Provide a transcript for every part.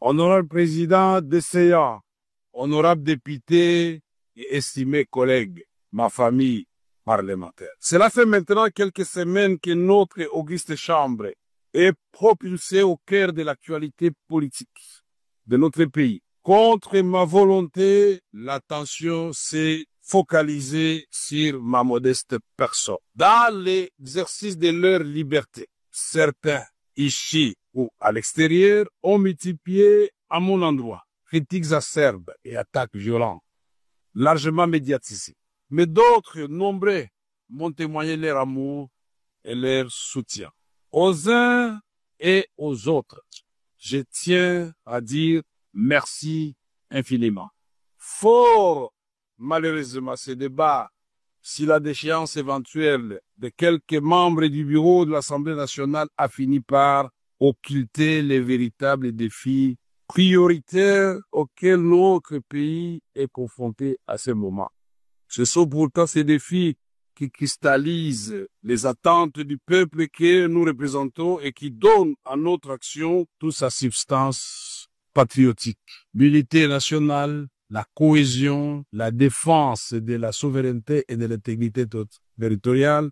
Honorable Président des séances, honorables députés et estimés collègues, ma famille parlementaire. Cela fait maintenant quelques semaines que notre auguste chambre est propulsée au cœur de l'actualité politique de notre pays. Contre ma volonté, l'attention s'est focalisée sur ma modeste personne. Dans l'exercice de leur liberté, certains, ici ou à l'extérieur, ont multiplié à mon endroit critiques acerbes et attaques violentes, largement médiatisées. Mais d'autres, nombreux, m'ont témoigné leur amour et leur soutien. Aux uns et aux autres, je tiens à dire merci infiniment. Fort malheureusement, ce débat, si la déchéance éventuelle de quelques membres du bureau de l'Assemblée nationale a fini par occulter les véritables défis prioritaires auxquels notre pays est confronté à ce moment. Ce sont pourtant ces défis qui cristallisent les attentes du peuple que nous représentons et qui donnent à notre action toute sa substance patriotique. L'unité nationale, la cohésion, la défense de la souveraineté et de l'intégrité territoriale,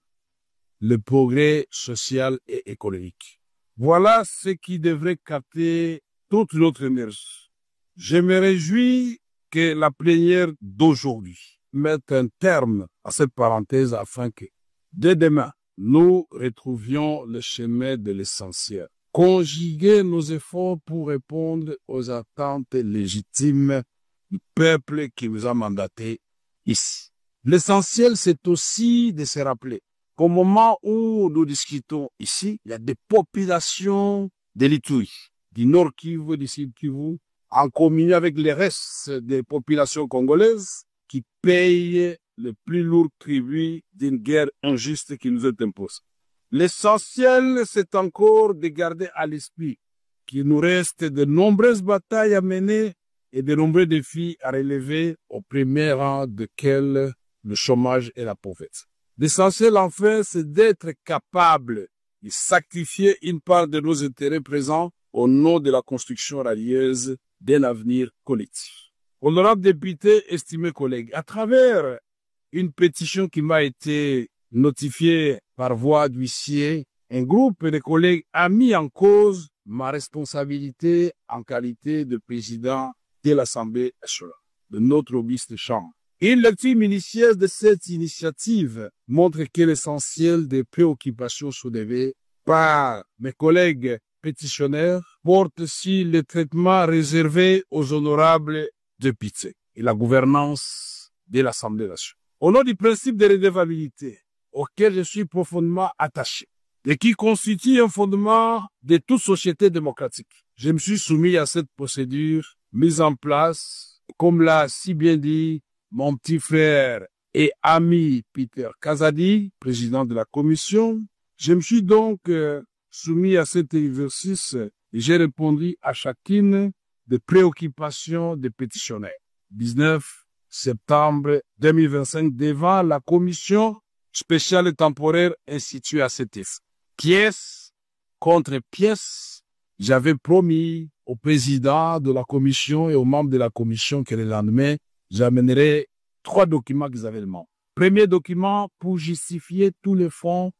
le progrès social et économique. Voilà ce qui devrait capter toute notre énergie. Je me réjouis que la plénière d'aujourd'hui mette un terme à cette parenthèse afin que, dès demain, nous retrouvions le chemin de l'essentiel. Conjuguer nos efforts pour répondre aux attentes légitimes du peuple qui nous a mandatés ici. L'essentiel, c'est aussi de se rappeler qu'au moment où nous discutons ici, il y a des populations de l'Ituri, du Nord Kivu, du Sud Kivu, en communion avec les restes des populations congolaises qui payent le plus lourd tribut d'une guerre injuste qui nous est imposée. L'essentiel, c'est encore de garder à l'esprit qu'il nous reste de nombreuses batailles à mener et de nombreux défis à relever, au premier rang desquels le chômage et la pauvreté. L'essentiel, enfin, c'est d'être capable de sacrifier une part de nos intérêts présents au nom de la construction radieuse d'un avenir collectif. Honorables députés, estimés collègues, à travers une pétition qui m'a été notifiée par voie d'huissier, un groupe de collègues a mis en cause ma responsabilité en qualité de président de l'Assemblée nationale, de notre auguste chambre. Une lecture minutieuse de cette initiative montre que l'essentiel des préoccupations soulevées par mes collègues pétitionnaires porte sur le traitement réservé aux honorables députés et la gouvernance de l'Assemblée nationale. Au nom du principe de redevabilité, auquel je suis profondément attaché, et qui constitue un fondement de toute société démocratique, je me suis soumis à cette procédure mise en place, comme l'a si bien dit mon petit frère et ami Peter Kazadi, président de la commission. Je me suis donc soumis à cet exercice et j'ai répondu à chacune des préoccupations des pétitionnaires. 19 septembre 2025 devant la commission spéciale et temporaire instituée à cet effet. Pièce contre pièce, j'avais promis au président de la commission et aux membres de la commission que le lendemain, j'amènerai 3 documents qu'ils avaient demandé. Premier document pour justifier tous les fonds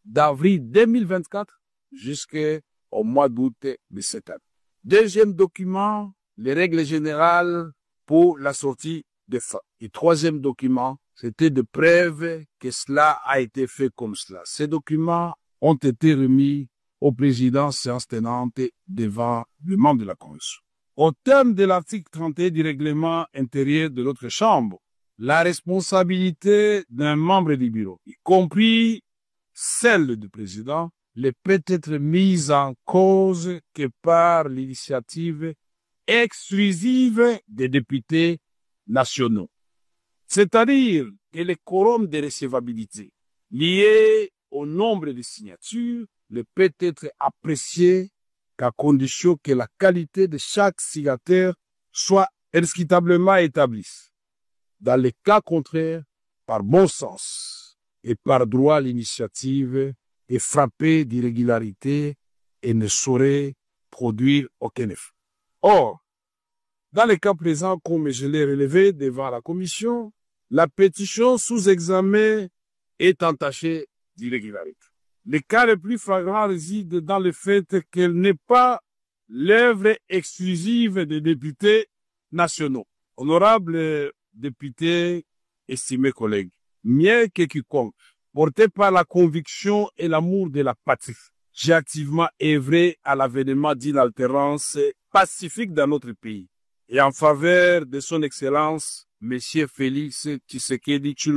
d'avril 2024 jusqu'au mois d'août de cette année. Deuxième document, les règles générales pour la sortie des fonds. Et troisième document, c'était de preuve que cela a été fait comme cela. Ces documents ont été remis au président séance tenante devant le membre de la commission. Au terme de l'article 31 du règlement intérieur de notre chambre, la responsabilité d'un membre du bureau, y compris celle du président, ne peut être mise en cause que par l'initiative exclusive des députés nationaux. C'est-à-dire que le quorum de recevabilité lié au nombre de signatures ne peut être apprécié qu'à condition que la qualité de chaque signataire soit indiscutablement établie. Dans les cas contraires, par bon sens et par droit, l'initiative est frappée d'irrégularité et ne saurait produire aucun effet. Or, dans le cas présent, comme je l'ai relevé devant la commission, la pétition sous examen est entachée d'irrégularité. Le cas le plus flagrant réside dans le fait qu'elle n'est pas l'œuvre exclusive des députés nationaux. Honorables députés, estimés collègues, mieux que quiconque, porté par la conviction et l'amour de la patrie, j'ai activement œuvré à l'avènement d'une alternance pacifique dans notre pays et en faveur de son Excellence, Monsieur Félix Tshisekedi Tshilombo.